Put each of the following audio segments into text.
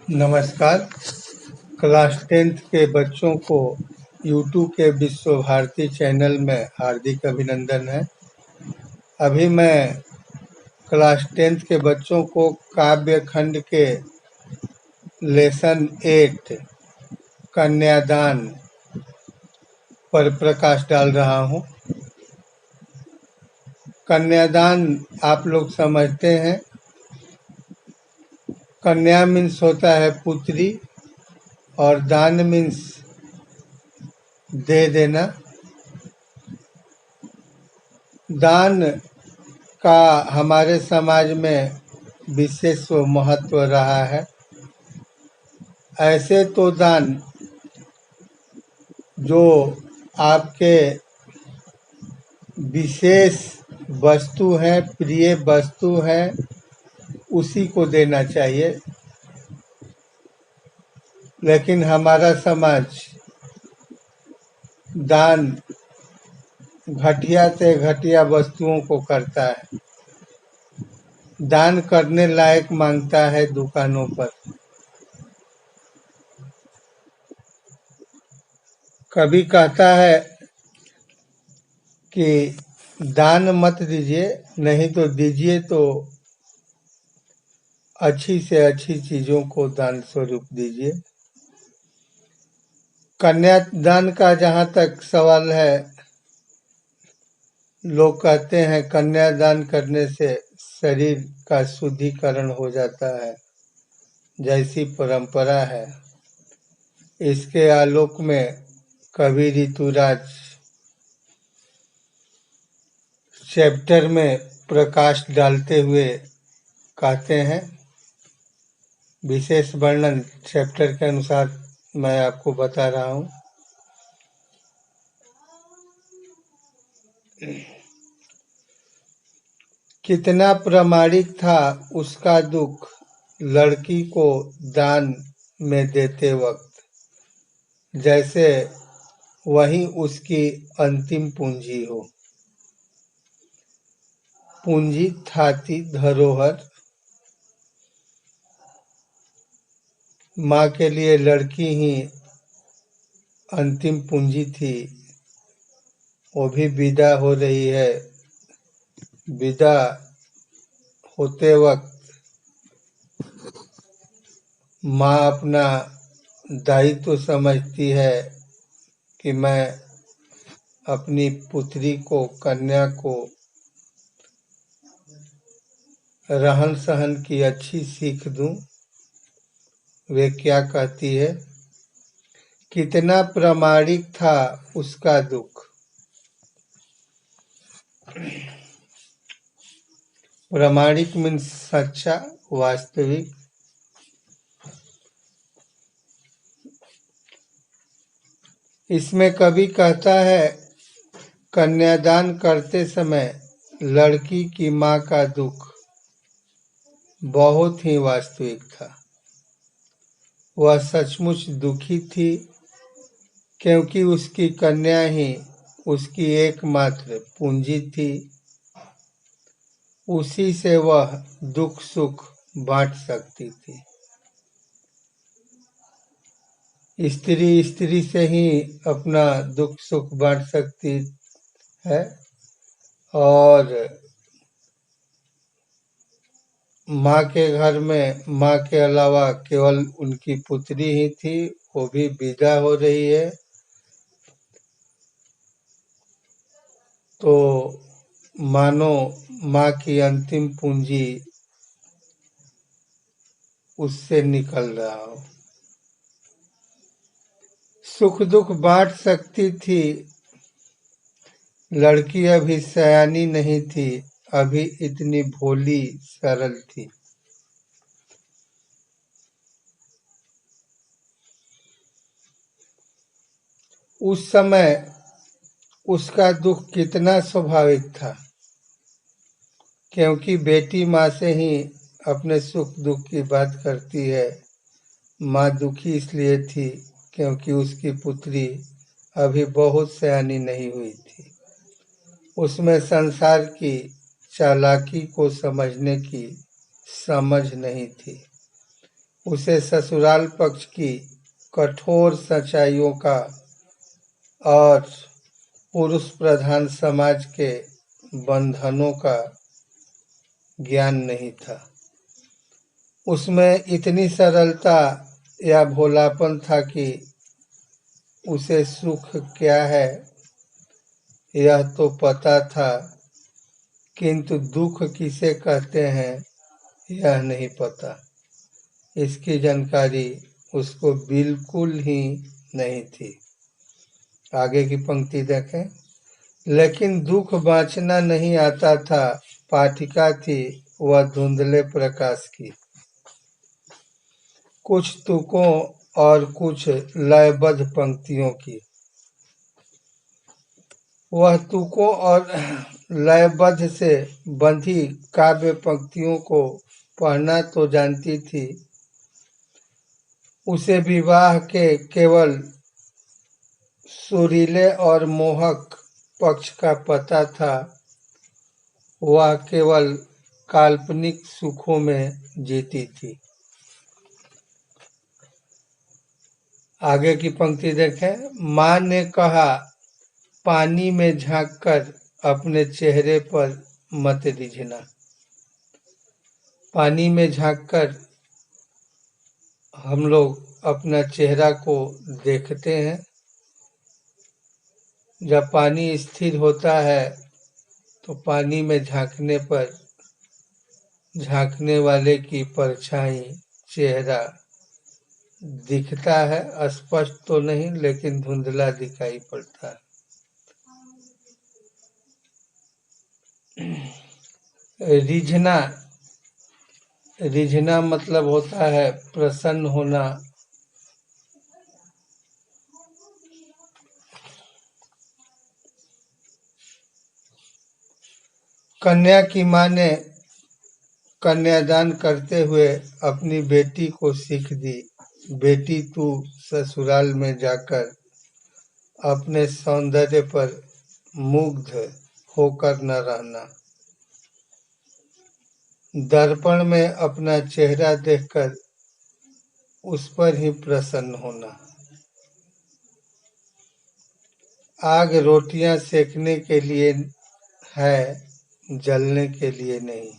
नमस्कार। Class 10th के बच्चों को यूट्यूब के विश्व भारती चैनल में हार्दिक अभिनंदन है। अभी मैं क्लास 10th के बच्चों को काव्य खंड के लेसन 8 कन्यादान पर प्रकाश डाल रहा हूँ। कन्यादान आप लोग समझते हैं, कन्या मीन्स होता है पुत्री और दान मीन्स दे देना। दान का हमारे समाज में विशेष महत्व रहा है। ऐसे तो दान जो आपके विशेष वस्तु है, प्रिय वस्तु है, उसी को देना चाहिए। लेकिन हमारा समाज दान घटिया से घटिया वस्तुओं को करता है। दान करने लायक मांगता है दुकानों पर। कभी कहता है कि दान मत दीजिए, नहीं तो दीजिए तो अच्छी से अच्छी चीजों को दान स्वरूप दीजिए। कन्यादान का जहाँ तक सवाल है, लोग कहते हैं कन्यादान करने से शरीर का शुद्धिकरण हो जाता है, जैसी परंपरा है। इसके आलोक में कवि ऋतुराज चैप्टर में प्रकाश डालते हुए कहते हैं, विशेष वर्णन चैप्टर के अनुसार मैं आपको बता रहा हूँ। कितना प्रामाणिक था उसका दुख लड़की को दान में देते वक्त, जैसे वही उसकी अंतिम पूंजी हो। पूंजी थाती धरोहर। माँ के लिए लड़की ही अंतिम पूंजी थी। वो भी विदा हो रही है। विदा होते वक्त माँ अपना दायित्व समझती है कि मैं अपनी पुत्री को, कन्या को रहन सहन की अच्छी सीख दूं। वे क्या कहती है, कितना प्रामाणिक था उसका दुख। प्रामाणिक मीन्स सच्चा, वास्तविक। इसमें कवि कहता है, कन्यादान करते समय लड़की की माँ का दुख बहुत ही वास्तविक था। वह सचमुच दुखी थी, क्योंकि उसकी कन्या ही उसकी एकमात्र पूंजी थी। उसी से वह दुख सुख बांट सकती थी। स्त्री स्त्री से ही अपना दुख सुख बांट सकती है, और माँ के घर में माँ के अलावा केवल उनकी पुत्री ही थी, वो भी विदा हो रही है। तो मानो माँ की अंतिम पूंजी उससे निकल रहा हो। सुख दुख बांट सकती थी। लड़की अभी सयानी नहीं थी, अभी इतनी भोली सरल थी। उस समय उसका दुख कितना स्वाभाविक था, क्योंकि बेटी माँ से ही अपने सुख दुख की बात करती है। माँ दुखी इसलिए थी क्योंकि उसकी पुत्री अभी बहुत सयानी नहीं हुई थी। उसमें संसार की चालाकी को समझने की समझ नहीं थी। उसे ससुराल पक्ष की कठोर सच्चाइयों का और पुरुष प्रधान समाज के बंधनों का ज्ञान नहीं था। उसमें इतनी सरलता या भोलापन था कि उसे सुख क्या है यह तो पता था, किंतु दुख किसे कहते हैं यह नहीं पता। इसकी जानकारी उसको बिल्कुल ही नहीं थी। आगे की पंक्ति देखें। लेकिन दुख बाँचना नहीं आता था। पाठिका थी वह धुंधले प्रकाश की, कुछ तुकों और कुछ लयबद्ध पंक्तियों की। वह तुकों और लयबद्ध से बंधी काव्य पंक्तियों को पढ़ना तो जानती थी। उसे विवाह के केवल सुरीले और मोहक पक्ष का पता था। वह केवल काल्पनिक सुखों में जीती थी। आगे की पंक्ति देखें। माँ ने कहा, पानी में झांककर अपने चेहरे पर मत रिझना। पानी में झांककर हम लोग अपना चेहरा को देखते हैं। जब पानी स्थिर होता है तो पानी में झांकने पर झांकने वाले की परछाई चेहरा दिखता है। स्पष्ट तो नहीं, लेकिन धुंधला दिखाई पड़ता है। रिझना, रिझना मतलब होता है प्रसन्न होना। कन्या की मां ने कन्यादान करते हुए अपनी बेटी को सीख दी, बेटी तू ससुराल में जाकर अपने सौंदर्य पर मुग्ध होकर न रहना। दर्पण में अपना चेहरा देखकर उस पर ही प्रसन्न होना। आग रोटियां सेकने के लिए है, जलने के लिए नहीं।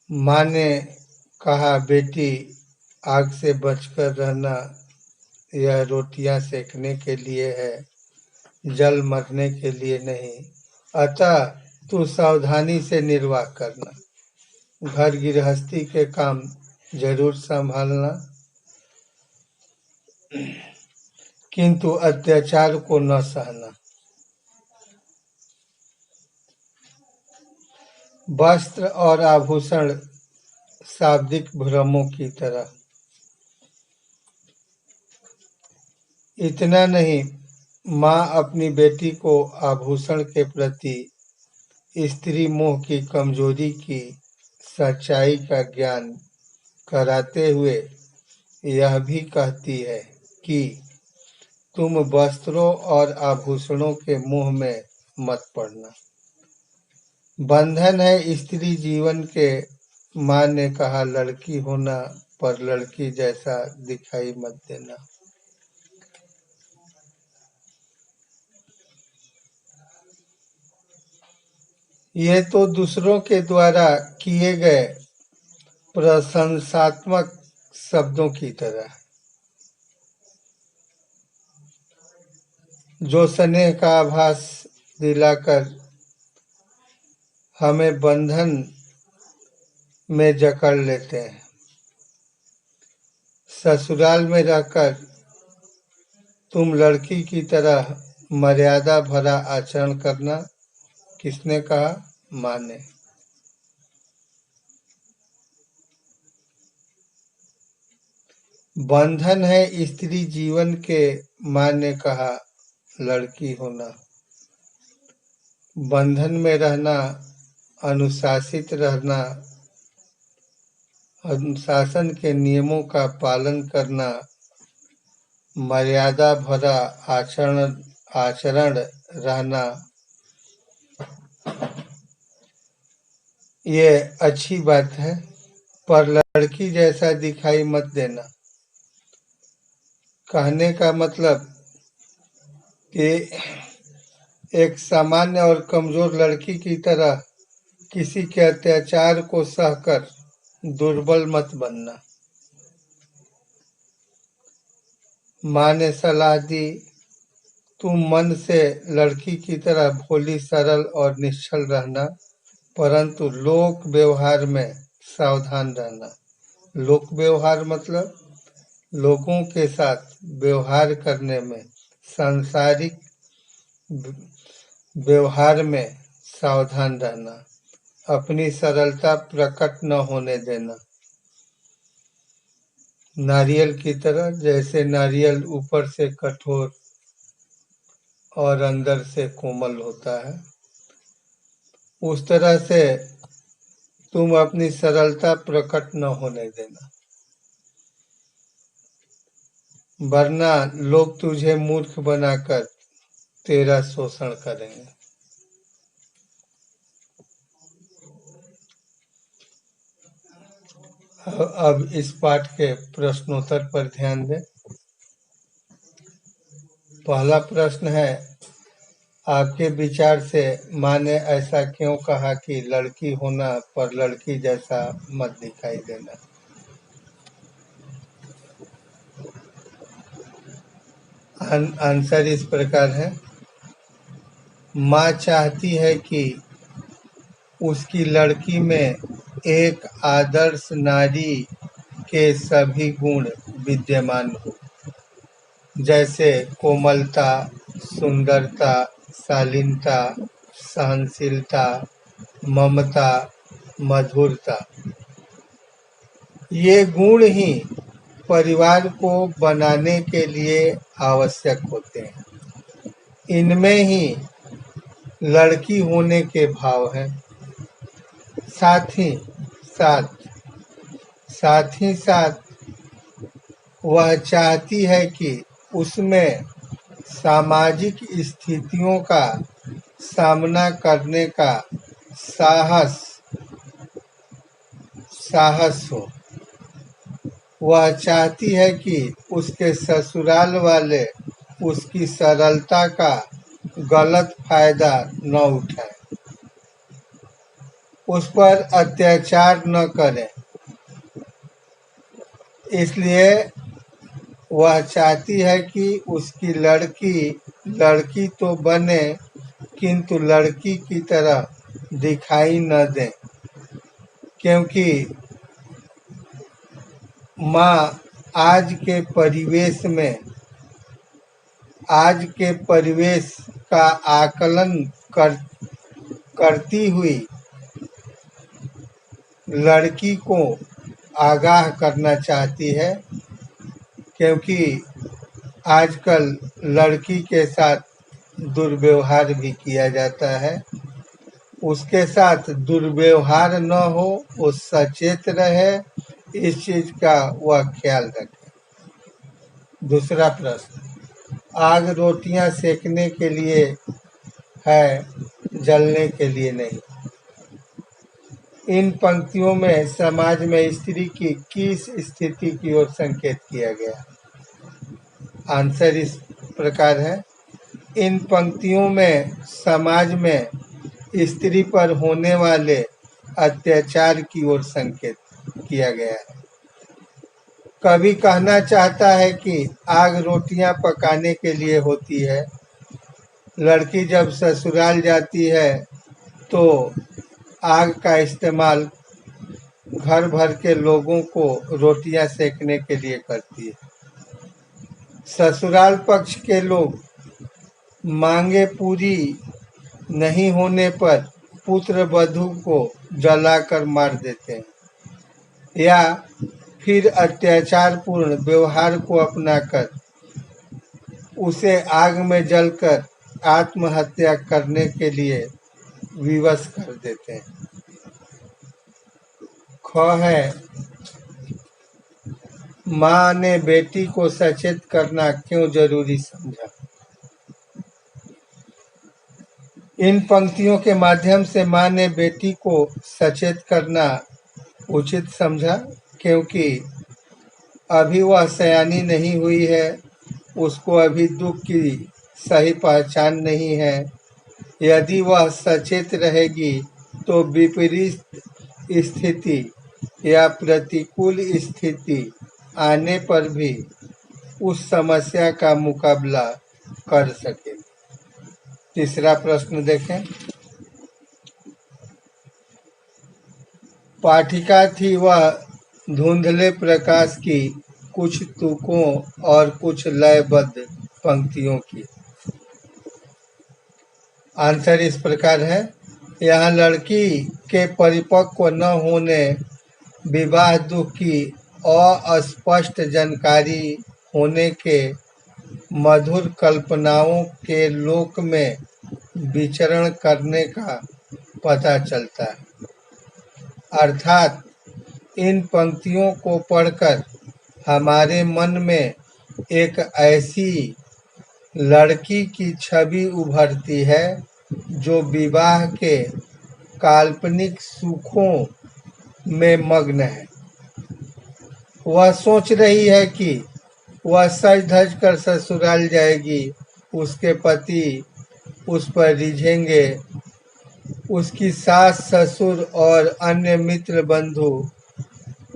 माँ ने कहा, बेटी आग से बचकर रहना, यह रोटियां सेकने के लिए है, जल मरने के लिए नहीं। अतः तू सावधानी से निर्वाह करना, घर गृहस्थी के काम जरूर संभालना, किंतु अत्याचार को न सहना। वस्त्र और आभूषण शाब्दिक भ्रमों की तरह। इतना नहीं, माँ अपनी बेटी को आभूषण के प्रति स्त्री मोह की कमजोरी की सच्चाई का ज्ञान कराते हुए यह भी कहती है कि तुम वस्त्रों और आभूषणों के मोह में मत पड़ना। बंधन है स्त्री जीवन के। माँ ने कहा, लड़की होना पर लड़की जैसा दिखाई मत देना। ये तो दूसरों के द्वारा किए गए प्रशंसात्मक शब्दों की तरह, जो स्नेह का आभास दिलाकर हमें बंधन में जकड़ लेते हैं। ससुराल में रहकर तुम लड़की की तरह मर्यादा भरा आचरण करना। किसने कहा? माँ ने। बंधन है स्त्री जीवन के। माँ ने कहा, लड़की होना। बंधन में रहना, अनुशासित रहना, अनुशासन के नियमों का पालन करना, मर्यादा भरा आचरण रहना, ये अच्छी बात है, पर लड़की जैसा दिखाई मत देना। कहने का मतलब कि एक सामान्य और कमजोर लड़की की तरह किसी के अत्याचार को सहकर दुर्बल मत बनना। माँ ने सलाह दी, तुम मन से लड़की की तरह भोली, सरल और निश्चल रहना, परंतु लोक व्यवहार में सावधान रहना। लोक व्यवहार मतलब लोगों के साथ व्यवहार करने में, सांसारिक व्यवहार में सावधान रहना। अपनी सरलता प्रकट न होने देना। नारियल की तरह, जैसे नारियल ऊपर से कठोर और अंदर से कोमल होता है, उस तरह से तुम अपनी सरलता प्रकट न होने देना, वरना लोग तुझे मूर्ख बनाकर तेरा शोषण करेंगे। अब इस पाठ के प्रश्नोत्तर पर ध्यान दें। पहला प्रश्न है, आपके विचार से माँ ने ऐसा क्यों कहा कि लड़की होना पर लड़की जैसा मत दिखाई देना? आंसर इस प्रकार है, माँ चाहती है कि उसकी लड़की में एक आदर्श नारी के सभी गुण विद्यमान हो, जैसे कोमलता, सुंदरता, शालीनता, सहनशीलता, ममता, मधुरता। ये गुण ही परिवार को बनाने के लिए आवश्यक होते हैं। इनमें ही लड़की होने के भाव हैं। साथ ही साथ वह चाहती है कि उसमें सामाजिक स्थितियों का सामना करने का साहस हो। वह चाहती है कि उसके ससुराल वाले उसकी सरलता का गलत फायदा न उठाएं, उस पर अत्याचार न करें। इसलिए वह चाहती है कि उसकी लड़की तो बने, किंतु लड़की की तरह दिखाई न दे, क्योंकि माँ आज के परिवेश का आकलन करती हुई लड़की को आगाह करना चाहती है, क्योंकि आजकल लड़की के साथ दुर्व्यवहार भी किया जाता है। उसके साथ दुर्व्यवहार न हो, वो सचेत रहे, इस चीज का वह ख्याल रखे। दूसरा प्रश्न, आग रोटियां सेकने के लिए है, जलने के लिए नहीं। इन पंक्तियों में समाज में स्त्री की किस स्थिति की ओर संकेत किया गया? आंसर इस प्रकार है, इन पंक्तियों में समाज में स्त्री पर होने वाले अत्याचार की ओर संकेत किया गया है। कवि कहना चाहता है कि आग रोटियां पकाने के लिए होती है। लड़की जब ससुराल जाती है तो आग का इस्तेमाल घर भर के लोगों को रोटियां सेकने के लिए करती है। ससुराल पक्ष के लोग मांगे पूरी नहीं होने पर पुत्र वधू को जलाकर मार देते हैं, या फिर अत्याचारपूर्ण व्यवहार को अपनाकर उसे आग में जलकर आत्महत्या करने के लिए विवश कर देते हैं। ख है, माँ ने बेटी को सचेत करना क्यों जरूरी समझा? इन पंक्तियों के माध्यम से माँ ने बेटी को सचेत करना उचित समझा, क्योंकि अभी वह सयानी नहीं हुई है, उसको अभी दुख की सही पहचान नहीं है। यदि वह सचेत रहेगी तो विपरीत स्थिति या प्रतिकूल स्थिति आने पर भी उस समस्या का मुकाबला कर सकेगी। तीसरा प्रश्न देखें। पाठिका थी वह धुंधले प्रकाश की कुछ तुकों और कुछ लयबद्ध पंक्तियों की। आंसर इस प्रकार है। यहाँ लड़की के परिपक्व न होने, विवाह दुख की अस्पष्ट जानकारी होने के, मधुर कल्पनाओं के लोक में विचरण करने का पता चलता है। अर्थात इन पंक्तियों को पढ़कर हमारे मन में एक ऐसी लड़की की छवि उभरती है जो विवाह के काल्पनिक सुखों में मग्न है। वह सोच रही है कि वह सज धज कर ससुराल जाएगी, उसके पति उस पर रिझेंगे, उसकी सास ससुर और अन्य मित्र बंधु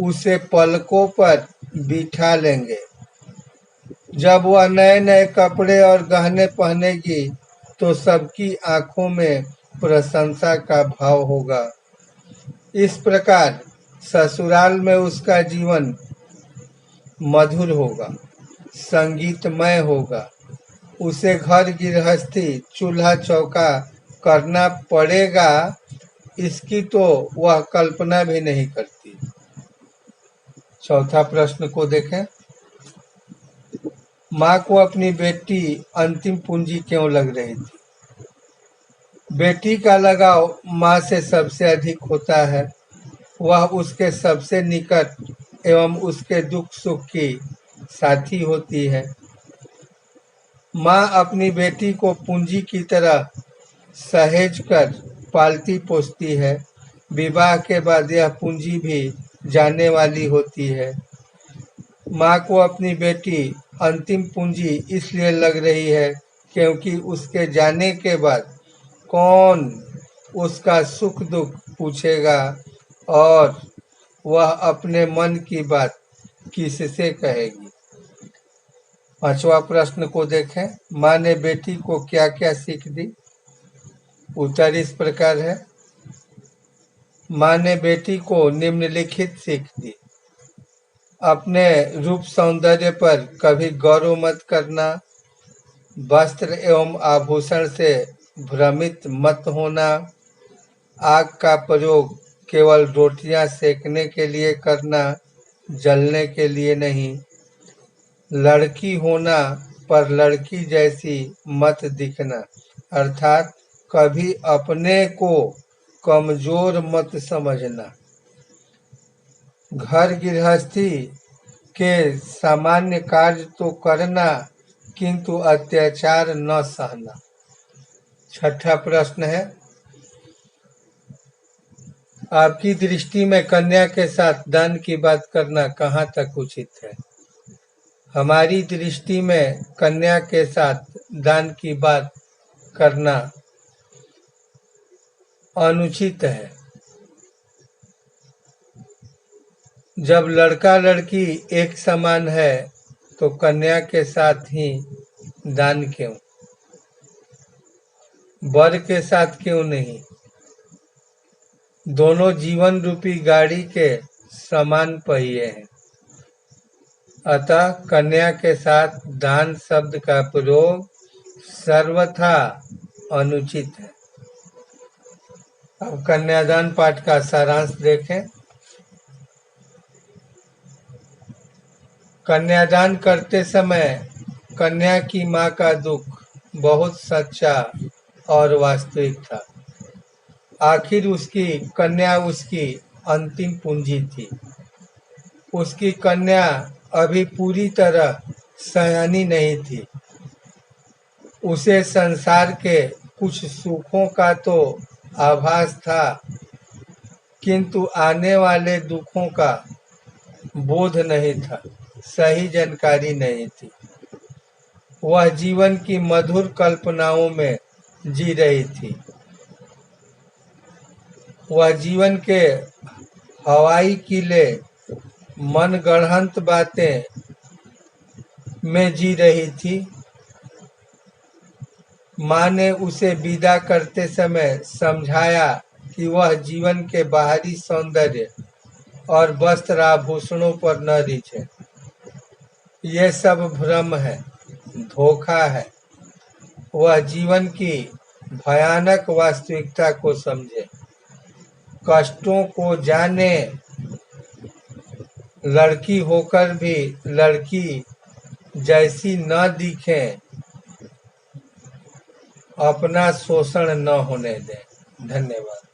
उसे पलकों पर बिठा लेंगे। जब वह नए नए कपड़े और गहने पहनेगी तो सबकी आंखों में प्रशंसा का भाव होगा। इस प्रकार ससुराल में उसका जीवन मधुर होगा, संगीतमय होगा। उसे घर गृहस्थी चूल्हा चौका करना पड़ेगा, इसकी तो वह कल्पना भी नहीं करती। चौथा प्रश्न को देखें। माँ को अपनी बेटी अंतिम पूंजी क्यों लग रही थी? बेटी का लगाव माँ से सबसे अधिक होता है। वह उसके सबसे निकट एवं उसके दुख सुख की साथी होती है। माँ अपनी बेटी को पूंजी की तरह सहेज कर पालती पोसती है। विवाह के बाद यह पूंजी भी जाने वाली होती है। माँ को अपनी बेटी अंतिम पूंजी इसलिए लग रही है क्योंकि उसके जाने के बाद कौन उसका सुख दुख पूछेगा और वह अपने मन की बात किससे कहेगी। पांचवा प्रश्न को देखें। माँ ने बेटी को क्या क्या सीख दी? उत्तर इस प्रकार है। माँ ने बेटी को निम्नलिखित सीख दी। अपने रूप सौंदर्य पर कभी गौरव मत करना, वस्त्र एवं आभूषण से भ्रमित मत होना, आग का प्रयोग केवल रोटियां सेकने के लिए करना, जलने के लिए नहीं। लड़की होना पर लड़की जैसी मत दिखना, अर्थात कभी अपने को कमजोर मत समझना। घर गृहस्थी के सामान्य कार्य तो करना, किंतु अत्याचार न सहना। छठा प्रश्न है। आपकी दृष्टि में कन्या के साथ दान की बात करना कहाँ तक उचित है? हमारी दृष्टि में कन्या के साथ दान की बात करना अनुचित है। जब लड़का लड़की एक समान है तो कन्या के साथ ही दान क्यों? वर के साथ क्यों नहीं? दोनों जीवन रूपी गाड़ी के समान पहिए हैं। अतः कन्या के साथ दान शब्द का प्रयोग सर्वथा अनुचित है। अब कन्यादान पाठ का सारांश देखें। कन्यादान करते समय कन्या की मां का दुख बहुत सच्चा और वास्तविक था। आखिर उसकी कन्या उसकी अंतिम पूंजी थी। उसकी कन्या अभी पूरी तरह सयानी नहीं थी। उसे संसार के कुछ सुखों का तो आभास था, किंतु आने वाले दुखों का बोध नहीं था, सही जानकारी नहीं थी। वह जीवन की मधुर कल्पनाओं में जी रही थी। वह जीवन के हवाई किले, मनगढ़ंत बातें में जी रही थी। माँ ने उसे विदा करते समय समझाया कि वह जीवन के बाहरी सौंदर्य और वस्त्र आभूषणों पर न रिझे। यह सब भ्रम है, धोखा है। वह जीवन की भयानक वास्तविकता को समझे, कष्टों को जाने, लड़की होकर भी लड़की जैसी न दिखे, अपना शोषण न होने दें। धन्यवाद।